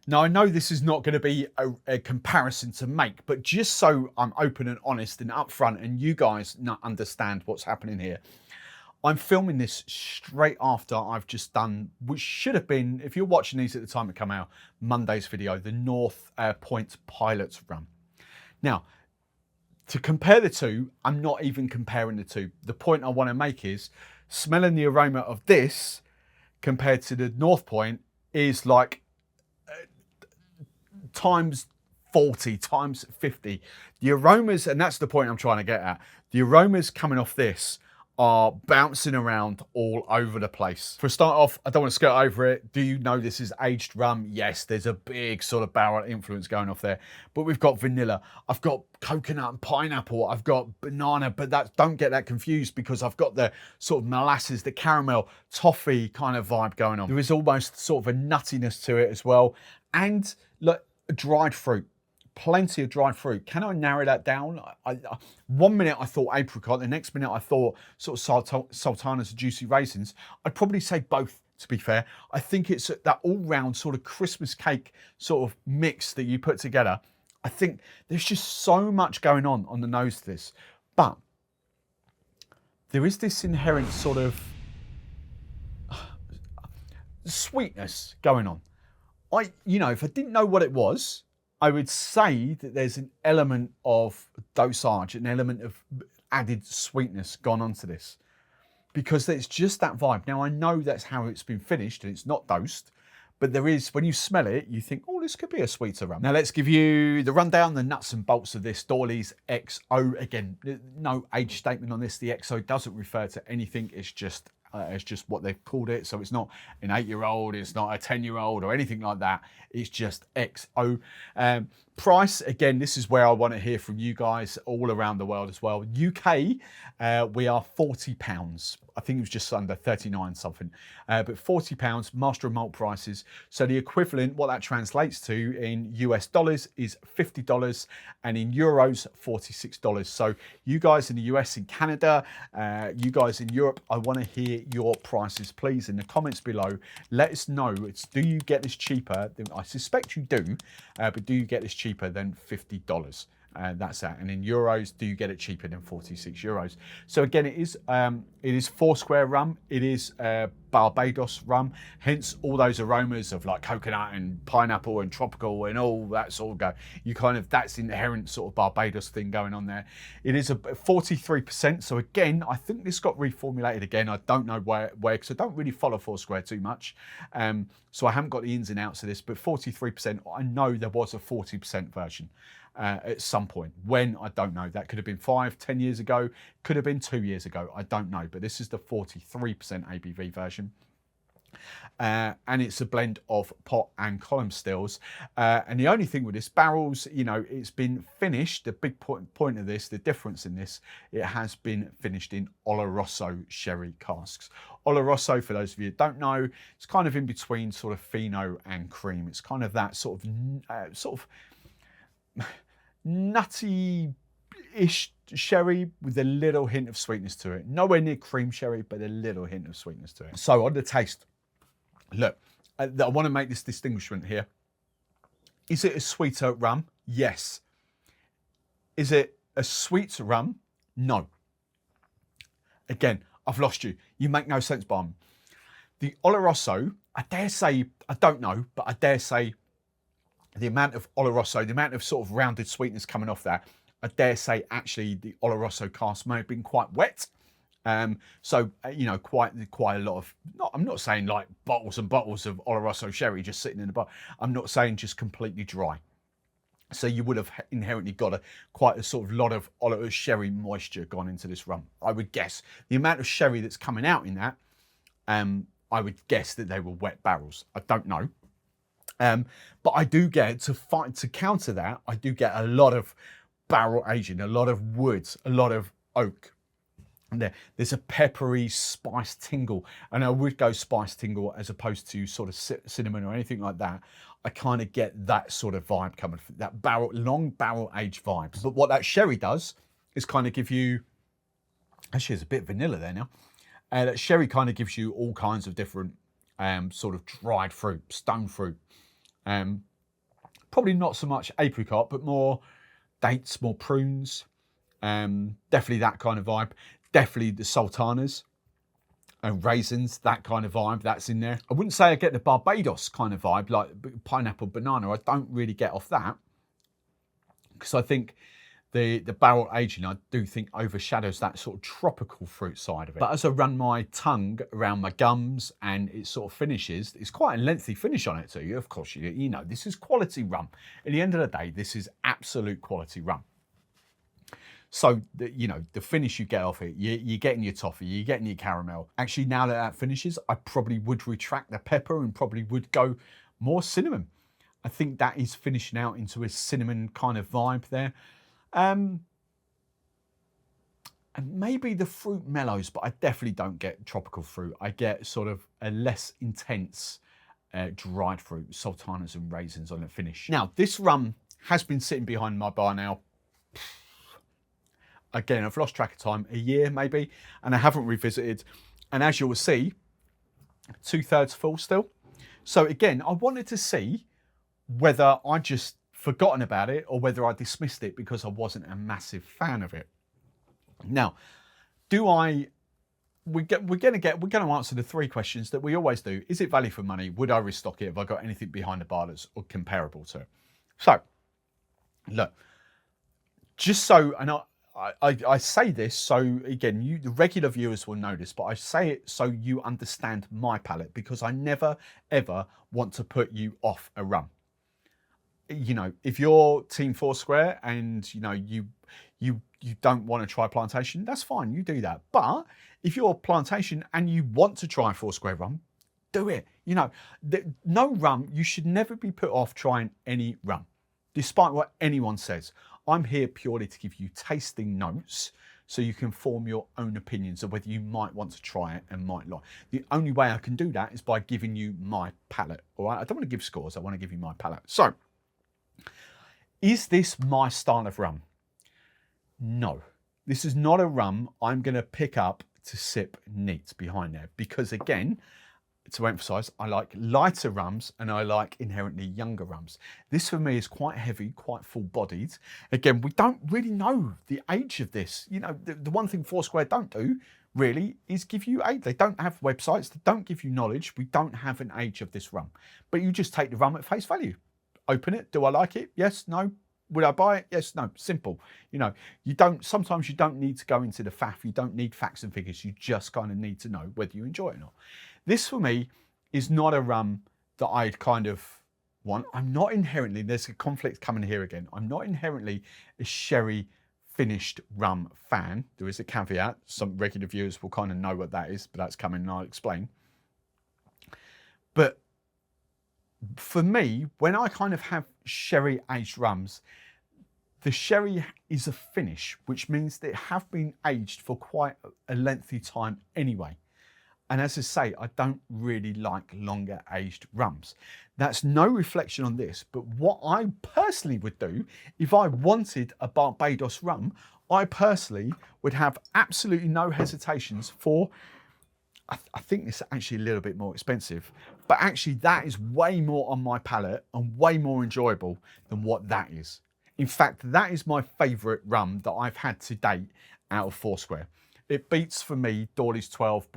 Now, I know this is not going to be a comparison to make, but just so I'm open and honest and upfront and you guys understand what's happening here, I'm filming this straight after I've just done, which should have been, if you're watching these at the time it come out, Monday's video, the North Point Pilot Rum. Now, to compare the two, I'm not even comparing the two. The point I want to make is smelling the aroma of this compared to the North Point is like times 40, times 50. The aromas, and that's the point I'm trying to get at, the aromas coming off this are bouncing around all over the place. For a start off, I don't want to skirt over it. Do you know this is aged rum? Yes, there's a big sort of barrel influence going off there, but we've got vanilla, I've got coconut and pineapple, I've got banana, but don't get that confused because I've got the sort of molasses, the caramel, toffee kind of vibe going on. There is almost sort of a nuttiness to it as well. And look, dried fruit. Plenty of dried fruit. Can I narrow that down? One minute I thought apricot, the next minute I thought sort of sultanas and juicy raisins. I'd probably say both, to be fair. I think it's that all-round sort of Christmas cake sort of mix that you put together. I think there's just so much going on the nose to this. But there is this inherent sort of sweetness going on. You know, if I didn't know what it was, I would say that there's an element of dosage, an element of added sweetness gone onto this, because it's just that vibe. Now, I know that's how it's been finished and it's not dosed, but there is, when you smell it, you think, oh, this could be a sweeter rum. Now, let's give you the rundown, the nuts and bolts of this DOORLY'S XO. Again, no age statement on this. The XO doesn't refer to anything. It's just what they've called it. So it's not an 8-year-old, it's not a 10-year-old or anything like that. It's just XO. Price, again, this is where I want to hear from you guys all around the world as well. UK, we are £40. I think it was just under 39 something, but £40 master of malt prices. So the equivalent, what that translates to in US dollars is $50 and in euros, $46. So you guys in the US and Canada, you guys in Europe, I want to hear your prices, please, in the comments below. Let us know, do you get this cheaper? I suspect you do, but do you get this cheaper than $50? That's that. And in euros, do you get it cheaper than 46 euros? So again, it is Foursquare rum. It is Barbados rum. Hence all those aromas of like coconut and pineapple and tropical and all that sort of go. You kind of, that's inherent sort of Barbados thing going on there. It is a 43%. So again, I think this got reformulated again. I don't know where because I don't really follow Foursquare too much. So I haven't got the ins and outs of this, but 43%, I know there was a 40% version. At some point. When, I don't know. That could have been 5-10 years ago, could have been 2 years ago, I don't know, but this is the 43% ABV version. And it's a blend of pot and column stills. And the only thing with this, barrels, you know, it's been finished. The big point of this, the difference in this, it has been finished in Oloroso sherry casks. Oloroso, for those of you who don't know, it's kind of in between sort of Fino and cream. It's kind of that sort of nutty-ish sherry with a little hint of sweetness to it. Nowhere near cream sherry, but a little hint of sweetness to it. So on the taste, look, I want to make this distinguishment here. Is it a sweeter rum? Yes. Is it a sweet rum? No. Again, I've lost you. You make no sense, Barman. The Oloroso, I dare say, I don't know, but I dare say the amount of Oloroso, the amount of sort of rounded sweetness coming off that, I dare say actually the Oloroso cask may have been quite wet. So, you know, quite a lot of, I'm not saying like bottles and bottles of Oloroso sherry just sitting in the bottle. I'm not saying just completely dry. So you would have inherently got quite a sort of lot of Oloroso sherry moisture gone into this rum. I would guess the amount of sherry that's coming out in that, I would guess that they were wet barrels. I don't know. But I do get, to counter that, I do get a lot of barrel aging, a lot of woods, a lot of oak. And there's a peppery spice tingle. And I would go spice tingle as opposed to sort of cinnamon or anything like that. I kind of get that sort of vibe coming from that long barrel aged vibes. But what that sherry does is kind of give you, actually there's a bit of vanilla there now. That sherry kind of gives you all kinds of different sort of dried fruit, stone fruit. Probably not so much apricot, but more dates, more prunes. Definitely that kind of vibe. Definitely the sultanas and raisins, that kind of vibe, that's in there. I wouldn't say I get the Barbados kind of vibe, like pineapple, banana. I don't really get off that, because I think the barrel aging, I do think, overshadows that sort of tropical fruit side of it. But as I run my tongue around my gums and it sort of finishes, it's quite a lengthy finish on it too. Of course, you know, this is quality rum. At the end of the day, this is absolute quality rum. So, you know, the finish you get off it, you're getting your toffee, you're getting your caramel. Actually, now that that finishes, I probably would retract the pepper and probably would go more cinnamon. I think that is finishing out into a cinnamon kind of vibe there. And maybe the fruit mellows, but I definitely don't get tropical fruit. I get sort of a less intense dried fruit, sultanas and raisins on the finish. Now, this rum has been sitting behind my bar now. Again, I've lost track of time, a year maybe, and I haven't revisited. And as you will see, 2/3 full still. So again, I wanted to see whether I just forgotten about it or whether I dismissed it because I wasn't a massive fan of it. Now, we're going to answer the 3 questions that we always do. Is it value for money? Would I restock it? Have I got anything behind the bar that's comparable to it? So, look, just so, and I say this so, again, the regular viewers will know this, but I say it so you understand my palate, because I never, ever want to put you off a rum. You know, if you're Team Foursquare and, you know, you don't want to try Plantation, that's fine, you do that. But if you're Plantation and you want to try Foursquare rum, do it. You know, no rum, you should never be put off trying any rum, despite what anyone says. I'm here purely to give you tasting notes so you can form your own opinions of whether you might want to try it and might not. The only way I can do that is by giving you my palate, all right? I don't want to give scores, I want to give you my palate. So, is this my style of rum? No, this is not a rum I'm going to pick up to sip neat behind there, because again, to emphasize, I like lighter rums and I like inherently younger rums. This for me is quite heavy, quite full bodied. Again, we don't really know the age of this. You know, the one thing Foursquare don't do really is give you age. They don't have websites, they don't give you knowledge. We don't have an age of this rum, but you just take the rum at face value. Open it. Do I like it? Yes, no. Would I buy it? Yes, no. Simple. You know, sometimes you don't need to go into the faff. You don't need facts and figures. You just kind of need to know whether you enjoy it or not. This for me is not a rum that I'd kind of want. I'm not inherently, there's a conflict coming here again. I'm not inherently a sherry finished rum fan. There is a caveat. Some regular viewers will kind of know what that is, but that's coming and I'll explain. But for me, when I kind of have sherry aged rums, the sherry is a finish, which means they have been aged for quite a lengthy time anyway. And as I say, I don't really like longer aged rums. That's no reflection on this, but what I personally would do if I wanted a Barbados rum, I personally would have absolutely no hesitations for, I think this is actually a little bit more expensive, but actually that is way more on my palate and way more enjoyable than what that is. In fact, that is my favourite rum that I've had to date out of Foursquare. It beats for me DOORLY'S 12,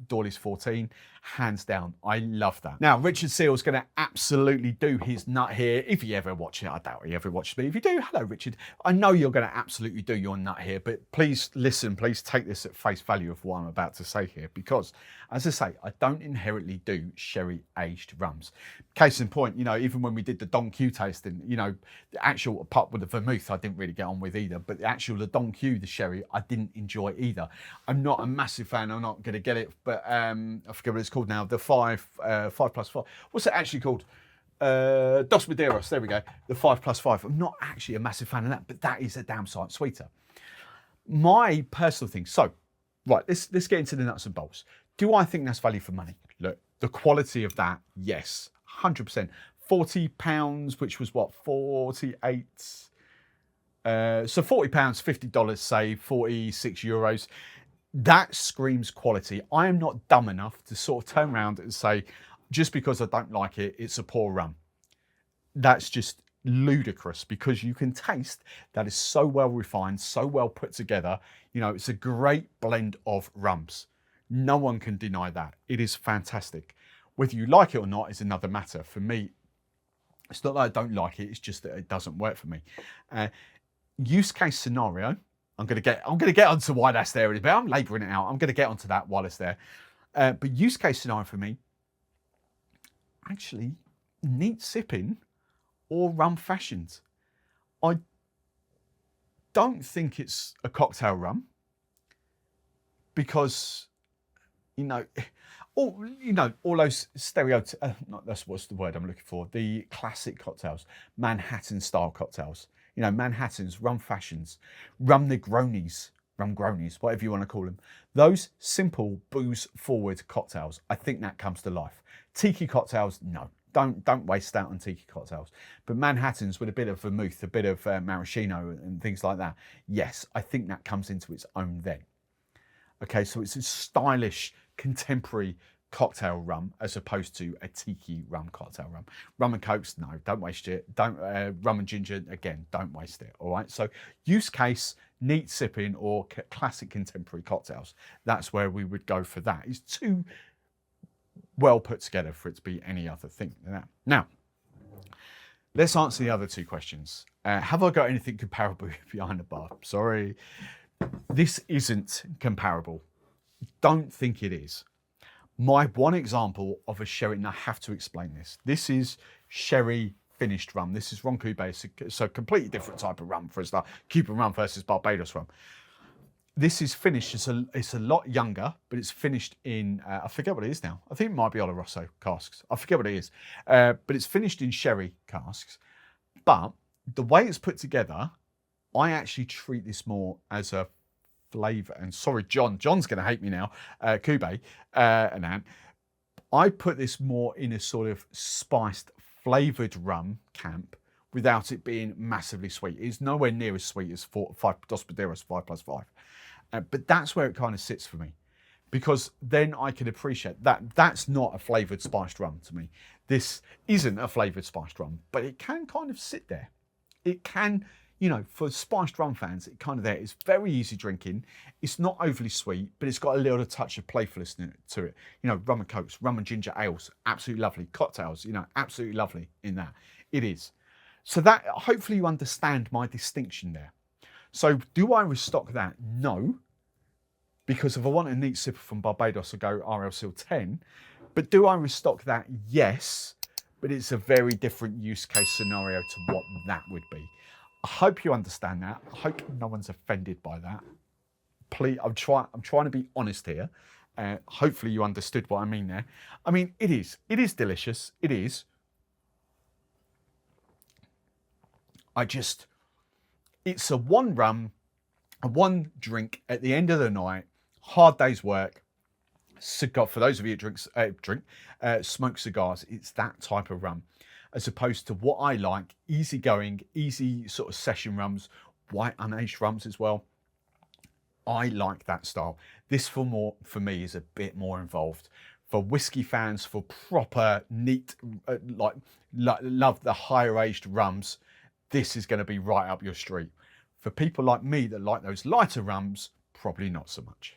DOORLY'S 14, hands down. I love that. Now, Richard Seale's going to absolutely do his nut here. If he ever watches it, I doubt he ever watches me. If you do, hello, Richard. I know you're going to absolutely do your nut here, but please listen, please take this at face value of what I'm about to say here, because, as I say, I don't inherently do sherry aged rums. Case in point, you know, even when we did the Don Q tasting, you know, the actual, apart with the vermouth, I didn't really get on with either, but the actual, the Don Q, the sherry, I didn't enjoy either. I'm not a massive fan, I'm not going to get it, but I forget what it's called now, the 5+5. What's it actually called? Dos Madeiros, there we go, the 5+5. I'm not actually a massive fan of that, but that is a damn sight sweeter. My personal thing, so, right, let's get into the nuts and bolts. Do I think that's value for money? Look, the quality of that, yes, 100%. £40, which was what, 48? So £40, $50 save, €46. That screams quality. I am not dumb enough to sort of turn around and say, just because I don't like it, it's a poor rum. That's just ludicrous because you can taste that is so well refined, so well put together. You know, it's a great blend of rums. No one can deny that. It is fantastic. Whether you like it or not is another matter. For me, it's not that I don't like it, it's just that it doesn't work for me. Use case scenario, I'm gonna get onto why that's there in a bit. I'm labouring it out. I'm gonna get onto that while it's there. But use case scenario for me, actually, neat sipping or rum fashioned. I don't think it's a cocktail rum because, you know, all those that's what's the word I'm looking for. The classic cocktails, Manhattan style cocktails. You know, Manhattans, rum fashions, rum Negronis, whatever you want to call them. Those simple booze forward cocktails, I think that comes to life. Tiki cocktails, no. Don't waste that on tiki cocktails. But Manhattans with a bit of vermouth, a bit of maraschino and things like that, yes, I think that comes into its own then. Okay, so it's a stylish, contemporary cocktail rum as opposed to a tiki rum cocktail rum. Rum and cokes, no, don't waste it. Don't rum and ginger, again, don't waste it. All right, so use case, neat sipping or classic contemporary cocktails. That's where we would go for that. It's too well put together for it to be any other thing than that. Now, let's answer the other two questions. Have I got anything comparable behind the bar? Sorry, this isn't comparable. Don't think it is. My one example of a sherry, and I have to explain this. This is sherry finished rum. This is Ron Cubé, so completely different type of rum for a start. Cuban rum versus Barbados rum. This is finished, it's a lot younger, but it's finished in, I forget what it is now. I think it might be Oloroso casks. I forget what it is. But it's finished in sherry casks. But the way it's put together, I actually treat this more as a flavour. And sorry, John's going to hate me now, Cubé and Ant. I put this more in a sort of spiced, flavoured rum camp without it being massively sweet. It's nowhere near as sweet as 5 Dos Padeiros 5+5. But that's where it kind of sits for me, because then I can appreciate that that's not a flavoured spiced rum to me. This isn't a flavoured spiced rum, but it can kind of sit there. It can, you know, for spiced rum fans, it kind of there. It's very easy drinking. It's not overly sweet, but it's got a little touch of playfulness to it. You know, rum and cokes, rum and ginger ales, absolutely lovely. Cocktails, you know, absolutely lovely in that. It is. So that, hopefully you understand my distinction there. So do I restock that? No, because if I want a neat sipper from Barbados, I go RL Seal 10. But do I restock that? Yes, but it's a very different use case scenario to what that would be. I hope you understand that. I hope no one's offended by that. Please, I'm trying to be honest here. Hopefully you understood what I mean there. I mean, it is delicious. It is. It's a one rum, a one drink at the end of the night, hard day's work, cigar, for those of you who smoke cigars, it's that type of rum, as opposed to what I like, easygoing, easy sort of session rums, white unaged rums as well. I like that style. This for me is a bit more involved. For whiskey fans, for proper, neat, love the higher aged rums, this is going to be right up your street. For people like me that like those lighter rums, probably not so much.